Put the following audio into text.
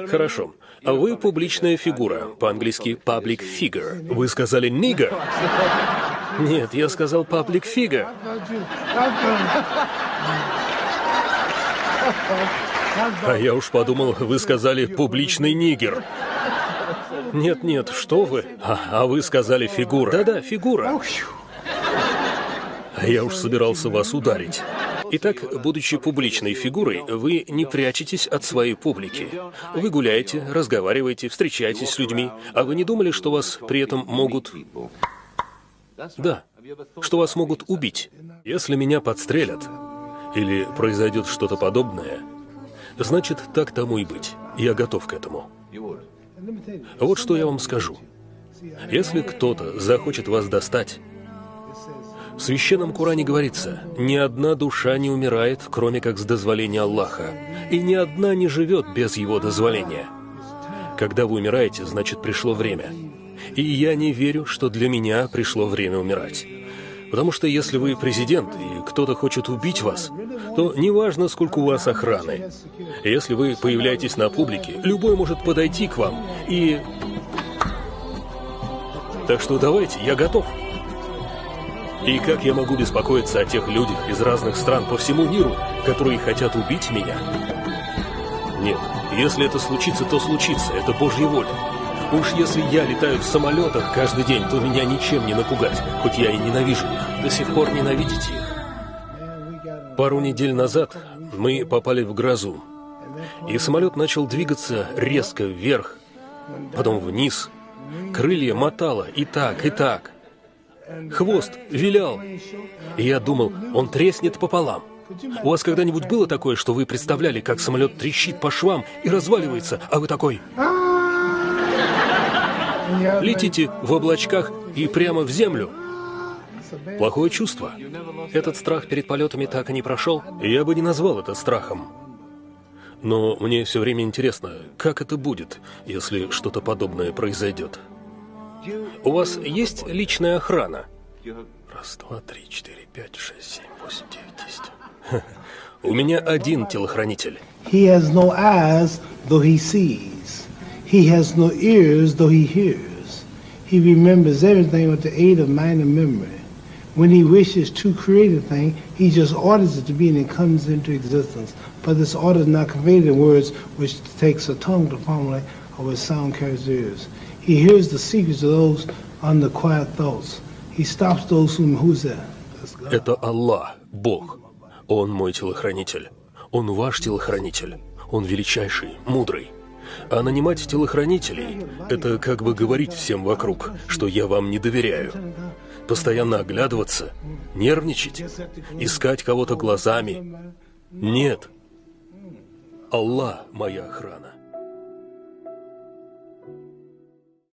Хорошо. А вы публичная фигура, по-английски public figure. Вы сказали nigger? Нет, я сказал public figure. А я уж подумал, вы сказали публичный нигер. Нет, что вы? А вы сказали фигура. Да-да, фигура. А я уж собирался вас ударить. Итак, будучи публичной фигурой, вы не прячетесь от своей публики. Вы гуляете, разговариваете, встречаетесь с людьми, а вы не думали, что вас при этом могут... Да, что вас могут убить. Если меня подстрелят, или произойдет что-то подобное, значит, так тому и быть. Я готов к этому. Вот что я вам скажу. Если кто-то захочет вас достать, в Священном Коране говорится, ни одна душа не умирает, кроме как с дозволения Аллаха, и ни одна не живет без Его дозволения. Когда вы умираете, значит, пришло время. И я не верю, что для меня пришло время умирать. Потому что если вы президент, и кто-то хочет убить вас, то неважно, сколько у вас охраны. Если вы появляетесь на публике, любой может подойти к вам и... Так что давайте, я готов. И как я могу беспокоиться о тех людях из разных стран по всему миру, которые хотят убить меня? Нет, если это случится, то случится, это Божья воля. Уж если я летаю в самолетах каждый день, то меня ничем не напугать, хоть я и ненавижу их. До сих пор ненавидите их. Пару недель назад мы попали в грозу, и самолет начал двигаться резко вверх, потом вниз. Крылья мотало и так, и так. Хвост вилял, и я думал, он треснет пополам. У вас когда-нибудь было такое, что вы представляли, как самолет трещит по швам и разваливается, а вы такой... Летите в облачках и прямо в землю. Плохое чувство. Этот страх перед полетами так и не прошел. Я бы не назвал это страхом. Но мне все время интересно, как это будет, если что-то подобное произойдет. У вас есть личная охрана? Раз, два, три, четыре, пять, шесть, семь, восемь, девять, 10. У меня один телохранитель. He has no eyes, though he sees. He has no ears, though he hears. He remembers everything with the aid of mind and memory. When he wishes to create a thing, he just orders it to be and it comes into existence. But this order is not conveyed in words which takes a tongue to formulate or which sound carries ears. He hears the secrets of those under quiet thoughts. He stops those who's there. Это Аллах, Бог. Он мой телохранитель. Он ваш телохранитель. Он величайший, мудрый. А нанимать телохранителей – это как бы говорить всем вокруг, что я вам не доверяю. Постоянно оглядываться, нервничать, искать кого-то глазами. Нет. Аллах – моя охрана.